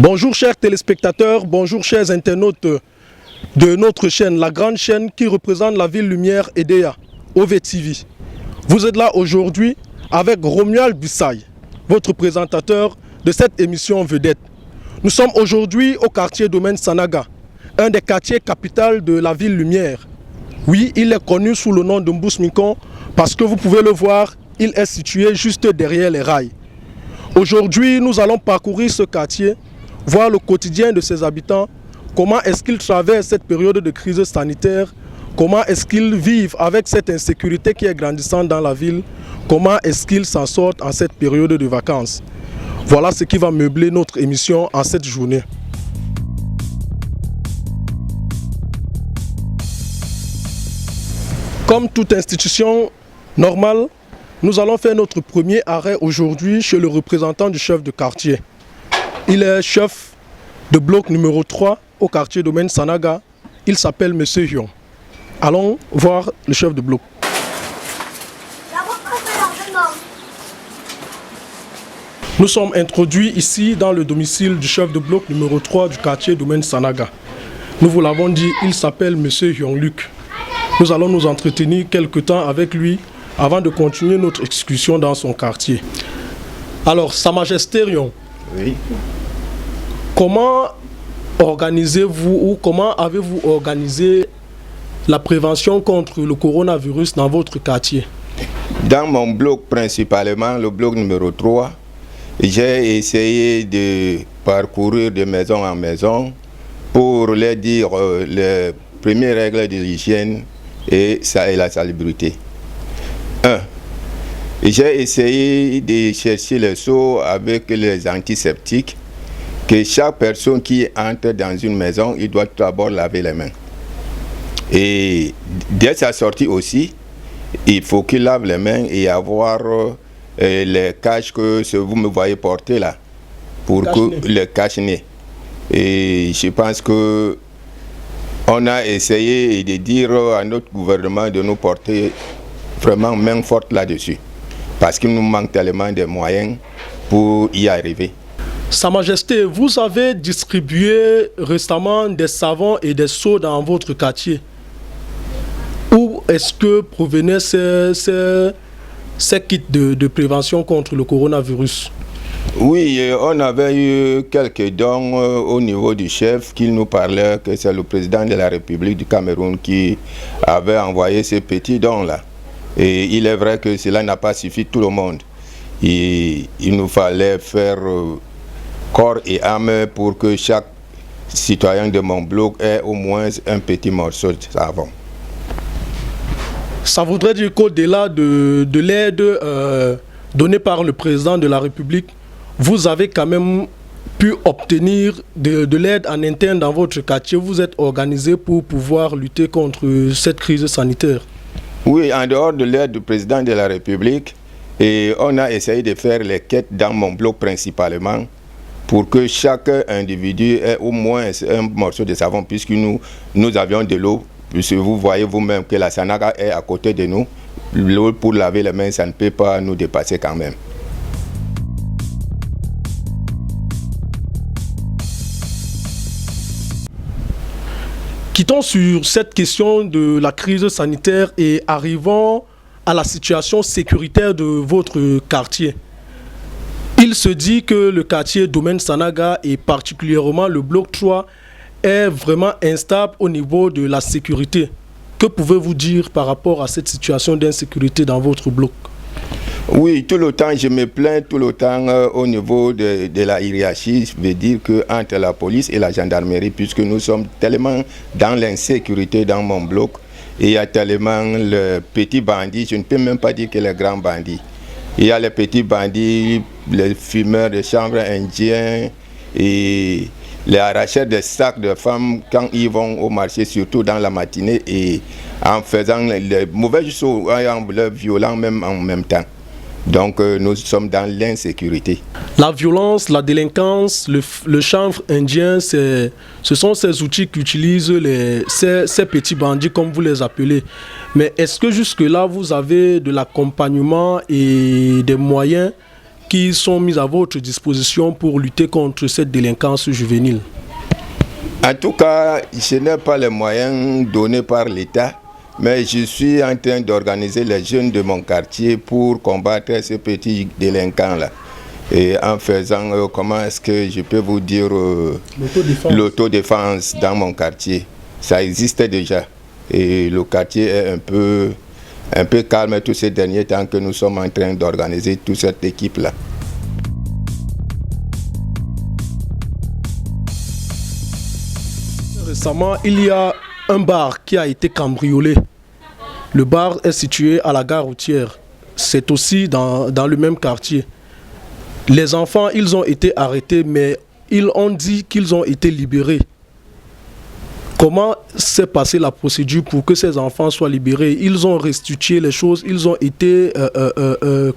Bonjour chers téléspectateurs, bonjour chers internautes de notre chaîne, la grande chaîne qui représente la ville lumière EDEA, OVTV. Vous êtes là aujourd'hui avec Romuald Bissaï, votre présentateur de cette émission vedette. Nous sommes aujourd'hui au quartier Domaine Sanaga, un des quartiers capitales de la ville lumière. Oui, il est connu sous le nom de Mbous-Mikon parce que vous pouvez le voir, il est situé juste derrière les rails. Aujourd'hui, nous allons parcourir ce quartier, voir le quotidien de ses habitants, comment est-ce qu'ils traversent cette période de crise sanitaire, comment est-ce qu'ils vivent avec cette insécurité qui est grandissante dans la ville, comment est-ce qu'ils s'en sortent en cette période de vacances. Voilà ce qui va meubler notre émission en cette journée. Comme toute institution normale, nous allons faire notre premier arrêt aujourd'hui chez le représentant du chef de quartier. Il est chef de bloc numéro 3 au quartier Domaine Sanaga. Il s'appelle M. Hion. Allons voir le chef de bloc. Nous sommes introduits ici dans le domicile du chef de bloc numéro 3 du quartier Domaine Sanaga. Nous vous l'avons dit, il s'appelle M. Hion Luc. Nous allons nous entretenir quelque temps avec lui avant de continuer notre excursion dans son quartier. Alors, Sa Majesté Hion. Oui. Comment organisez-vous ou comment avez-vous organisé la prévention contre le coronavirus dans votre quartier? Dans mon bloc principalement, le bloc numéro 3, j'ai essayé de parcourir de maison en maison pour leur dire les premières règles de l'hygiène et la salubrité. 1. J'ai essayé de chercher les seaux avec les antiseptiques, que chaque personne qui entre dans une maison, il doit d'abord laver les mains. Et dès sa sortie aussi, il faut qu'il lave les mains et avoir les caches que vous me voyez porter là, pour que le cache-nez. Et je pense que on a essayé de dire à notre gouvernement de nous porter vraiment main forte là-dessus, parce qu'il nous manque tellement de moyens pour y arriver. Sa Majesté, vous avez distribué récemment des savons et des seaux dans votre quartier. Où est-ce que provenaient ces kits de prévention contre le coronavirus? Oui, on avait eu quelques dons au niveau du chef qui nous parlait que c'est le président de la République du Cameroun qui avait envoyé ces petits dons-là. Et il est vrai que cela n'a pas suffi tout le monde. Il nous fallait faire corps et âme pour que chaque citoyen de mon bloc ait au moins un petit morceau de savon. Ça voudrait dire qu'au-delà de l'aide donnée par le président de la République, vous avez quand même pu obtenir de l'aide en interne dans votre quartier. Vous êtes organisé pour pouvoir lutter contre cette crise sanitaire. Oui, en dehors de l'aide du président de la République, et on a essayé de faire les quêtes dans mon bloc principalement, pour que chaque individu ait au moins un morceau de savon, puisque nous avions de l'eau. Puisque vous voyez vous-même que la Sanaga est à côté de nous. L'eau pour laver les mains, ça ne peut pas nous dépasser quand même. Quittons sur cette question de la crise sanitaire et arrivons à la situation sécuritaire de votre quartier. Il se dit que le quartier Domaine Sanaga et particulièrement le bloc 3 est vraiment instable au niveau de la sécurité. Que pouvez-vous dire par rapport à cette situation d'insécurité dans votre bloc? Oui, tout le temps, je me plains tout le temps au niveau de la hiérarchie, je veux dire qu'entre la police et la gendarmerie, puisque nous sommes tellement dans l'insécurité dans mon bloc, et il y a tellement le petit bandit, je ne peux même pas dire que les grands bandits. Il y a les petits bandits, les fumeurs de chanvre indiens et les arracheurs de sacs de femmes quand ils vont au marché, surtout dans la matinée, et en faisant les mauvais choses, en violents même en même temps. Donc nous sommes dans l'insécurité. La violence, la délinquance, le chanvre indien, ce sont ces outils qu'utilisent ces petits bandits comme vous les appelez. Mais est-ce que jusque-là vous avez de l'accompagnement et des moyens qui sont mis à votre disposition pour lutter contre cette délinquance juvénile? En tout cas, je n'ai pas les moyens donnés par l'État, mais je suis en train d'organiser les jeunes de mon quartier pour combattre ces petits délinquants-là. Et en faisant, comment est-ce que je peux vous dire, l'autodéfense dans mon quartier. Ça existait déjà. Et le quartier est un peu calme tous ces derniers temps que nous sommes en train d'organiser toute cette équipe-là. Récemment, il y a un bar qui a été cambriolé. Le bar est situé à la gare routière. C'est aussi dans le même quartier. Les enfants, ils ont été arrêtés, mais ils ont dit qu'ils ont été libérés. Comment s'est passée la procédure pour que ces enfants soient libérés? Ils ont restitué les choses, ils ont été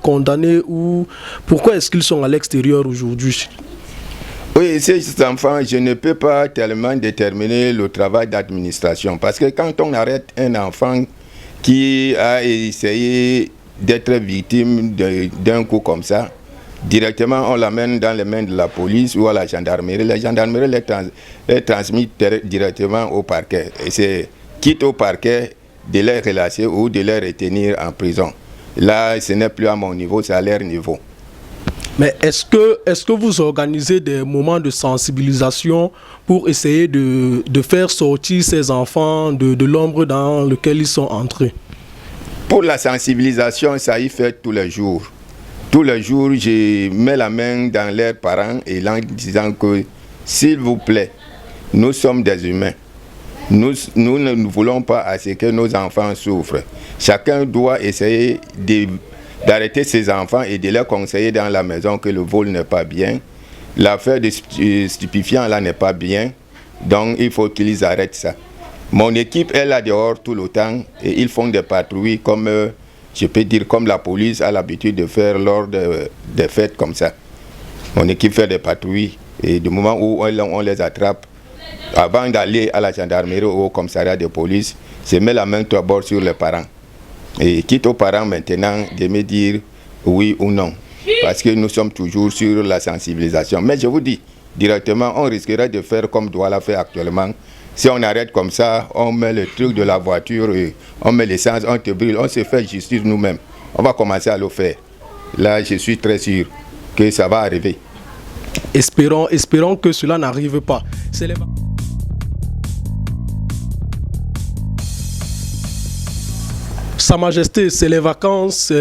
condamnés ou pourquoi est-ce qu'ils sont à l'extérieur aujourd'hui? Oui, ces enfants, je ne peux pas tellement déterminer le travail d'administration parce que quand on arrête un enfant qui a essayé d'être victime d'un coup comme ça, directement on l'amène dans les mains de la police ou à la gendarmerie. La gendarmerie les transmet directement au parquet. Et c'est quitte au parquet de les relâcher ou de les retenir en prison. Là, ce n'est plus à mon niveau, c'est à leur niveau. Mais est-ce que vous organisez des moments de sensibilisation pour essayer de faire sortir ces enfants de l'ombre dans laquelle ils sont entrés? Pour la sensibilisation, ça y fait tous les jours. Tous les jours, je mets la main dans leurs parents et en disant que, s'il vous plaît, nous sommes des humains. Nous ne voulons pas à ce que nos enfants souffrent. Chacun doit essayer d'arrêter ses enfants et de leur conseiller dans la maison que le vol n'est pas bien. L'affaire des stupéfiants là n'est pas bien. Donc il faut qu'ils arrêtent ça. Mon équipe est là dehors tout le temps et ils font des patrouilles comme, je peux dire, comme la police a l'habitude de faire lors des fêtes comme ça. Mon équipe fait des patrouilles et du moment où on les attrape, avant d'aller à la gendarmerie ou au commissariat de police, je mets la main d'abord sur les parents. Et quitte aux parents maintenant de me dire oui ou non. Parce que nous sommes toujours sur la sensibilisation. Mais je vous dis, directement, on risquerait de faire comme doit la faire actuellement. Si on arrête comme ça, on met le truc de la voiture, on met l'essence, on te brûle, on se fait justice nous-mêmes. On va commencer à le faire. Là, je suis très sûr que ça va arriver. Espérons que cela n'arrive pas. Sa Majesté, c'est les vacances.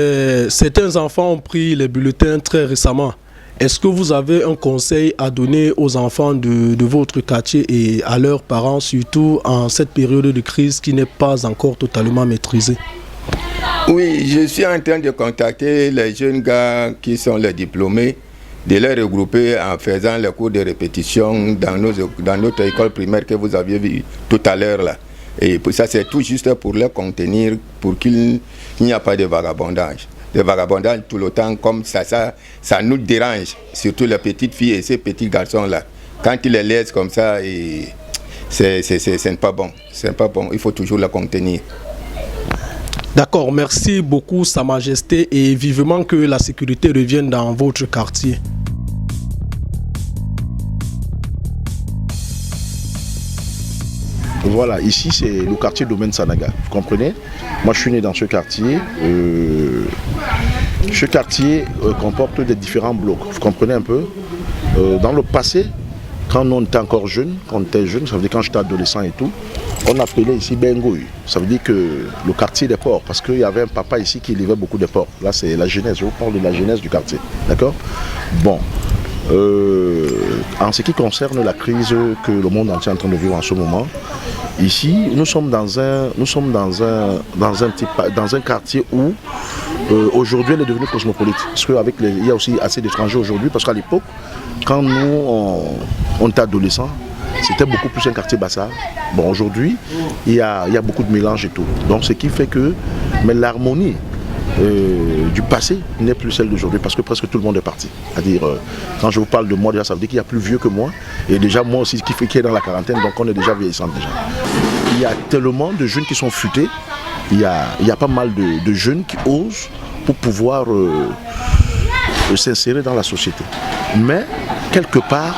Certains enfants ont pris les bulletins très récemment. Est-ce que vous avez un conseil à donner aux enfants de votre quartier et à leurs parents, surtout en cette période de crise qui n'est pas encore totalement maîtrisée? Oui, je suis en train de contacter les jeunes gars qui sont les diplômés, de les regrouper en faisant les cours de répétition dans notre école primaire que vous aviez vu tout à l'heure là. Et pour ça, c'est tout juste pour les contenir, pour qu'il n'y ait pas de vagabondage. Le vagabondage tout le temps, comme ça nous dérange, surtout les petites filles et ces petits garçons-là. Quand ils les laissent comme ça, c'est pas bon. C'est pas bon, il faut toujours les contenir. D'accord, merci beaucoup Sa Majesté et vivement que la sécurité revienne dans votre quartier. Voilà, ici c'est le quartier Domaine Sanaga, vous comprenez? Moi je suis né dans ce quartier. Ce quartier comporte des différents blocs, vous comprenez un peu? Dans le passé, quand on était encore jeune, ça veut dire quand j'étais adolescent et tout, on appelait ici Bengoy. Ça veut dire que le quartier des porcs, parce qu'il y avait un papa ici qui élevait beaucoup de porcs. Là c'est la jeunesse, je vous parle de la jeunesse du quartier, d'accord? Bon. En ce qui concerne la crise que le monde entier est en train de vivre en ce moment, ici nous sommes dans un quartier où aujourd'hui elle est devenue cosmopolite. Parce qu'avec il y a aussi assez d'étrangers aujourd'hui, parce qu'à l'époque, quand nous on était adolescents, c'était beaucoup plus un quartier bassard. Bon, aujourd'hui, il y a beaucoup de mélange et tout. Donc ce qui fait que, mais l'harmonie du passé n'est plus celle d'aujourd'hui parce que presque tout le monde est parti. C'est-à-dire, quand je vous parle de moi, déjà, ça veut dire qu'il y a plus vieux que moi et déjà moi aussi qui est dans la quarantaine, donc on est déjà vieillissant déjà. Il y a tellement de jeunes qui sont futés, il y a pas mal de jeunes qui osent pour pouvoir s'insérer dans la société. Mais, quelque part,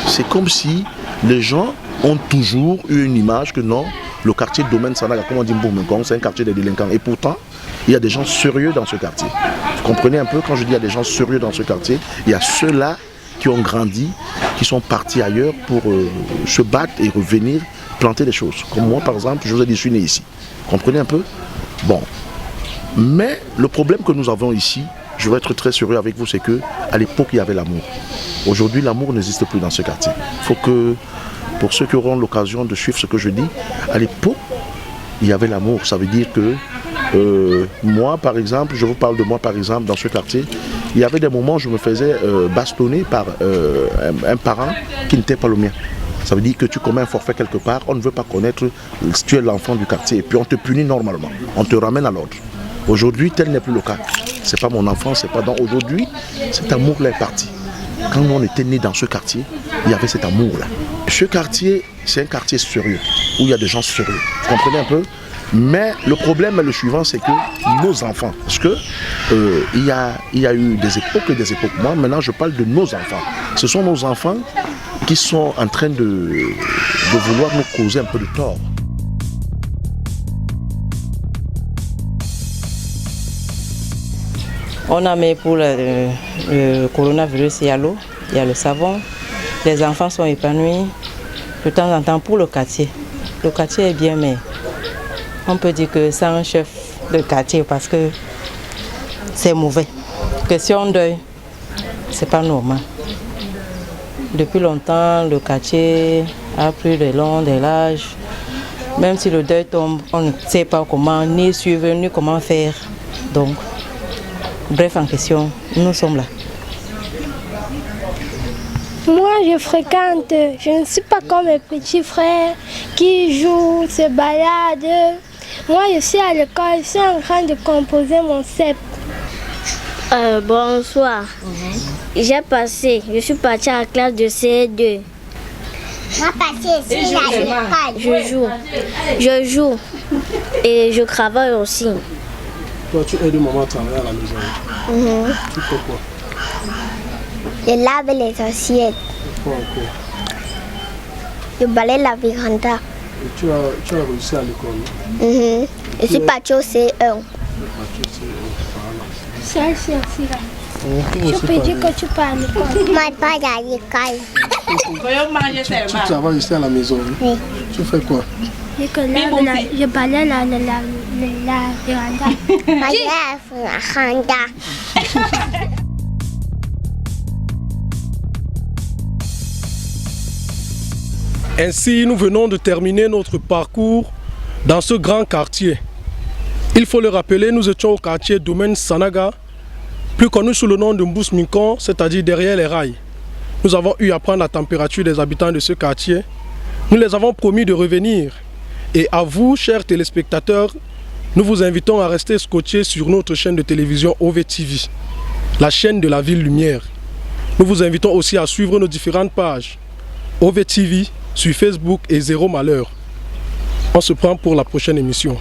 c'est comme si les gens ont toujours eu une image que non, le quartier Domaine Sanaga, comme on dit Mboumenkong, c'est un quartier des délinquants. Et pourtant, il y a des gens sérieux dans ce quartier. Vous comprenez un peu, quand je dis il y a des gens sérieux dans ce quartier, il y a ceux-là qui ont grandi, qui sont partis ailleurs pour se battre et revenir planter des choses. Comme moi, par exemple, je vous ai dit, je suis né ici. Vous comprenez un peu? Bon. Mais le problème que nous avons ici, je vais être très sérieux avec vous, c'est qu'à l'époque, il y avait l'amour. Aujourd'hui, l'amour n'existe plus dans ce quartier. Il faut que, pour ceux qui auront l'occasion de suivre ce que je dis, à l'époque, il y avait l'amour. Ça veut dire que moi, par exemple, je vous parle de moi, par exemple, dans ce quartier, il y avait des moments où je me faisais bastonner par un parent qui n'était pas le mien. Ça veut dire que tu commets un forfait quelque part, on ne veut pas connaître, tu es l'enfant du quartier, et puis on te punit normalement, on te ramène à l'ordre. Aujourd'hui, tel n'est plus le cas. C'est pas mon enfant, c'est pas dans. Aujourd'hui, cet amour-là est parti. Quand on était né dans ce quartier, il y avait cet amour-là. Ce quartier, c'est un quartier sérieux, où il y a des gens sérieux. Vous comprenez un peu? Mais le problème est le suivant, c'est que nos enfants, parce que il y a eu des époques et des époques. Moi, maintenant, je parle de nos enfants. Ce sont nos enfants qui sont en train de vouloir nous causer un peu de tort. On a mis pour le coronavirus, il y a l'eau, il y a le savon. Les enfants sont épanouis de temps en temps pour le quartier. Le quartier est bien, mais on peut dire que c'est un chef de quartier parce que c'est mauvais. Question deuil, c'est pas normal. Depuis longtemps, le quartier a pris des longs, des larges. Même si le deuil tombe, on ne sait pas comment, ni suivre, ni comment faire. Donc, bref, en question, nous sommes là. Moi, je fréquente, je ne suis pas comme mes petits frères qui jouent, se baladent. Moi, je suis à l'école, je suis en train de composer mon CEP. Bonsoir. Je suis partie à la classe de CE2. Je joue et je travaille aussi. Toi, tu aides maman à travailler à la maison. Tu fais quoi? Je lave les assiettes. Quoi encore? Je balaye la véranda. Et tu as réussi à l'école? Je suis partie au CE1. C'est là. Je peux dire que tu parles à l'école. Moi, pas à l'école. Tu travailles ici à la maison? Oui. Tu fais quoi? Je balaye la véranda. Moi, je lave la véranda. Ainsi, nous venons de terminer notre parcours dans ce grand quartier. Il faut le rappeler, nous étions au quartier Domaine Sanaga, plus connu sous le nom de Mboumenkong, c'est-à-dire derrière les rails. Nous avons eu à prendre la température des habitants de ce quartier. Nous les avons promis de revenir. Et à vous, chers téléspectateurs, nous vous invitons à rester scotchés sur notre chaîne de télévision OVTV, la chaîne de la Ville Lumière. Nous vous invitons aussi à suivre nos différentes pages OVTV sur Facebook et Zéro Malheur. On se prend pour la prochaine émission.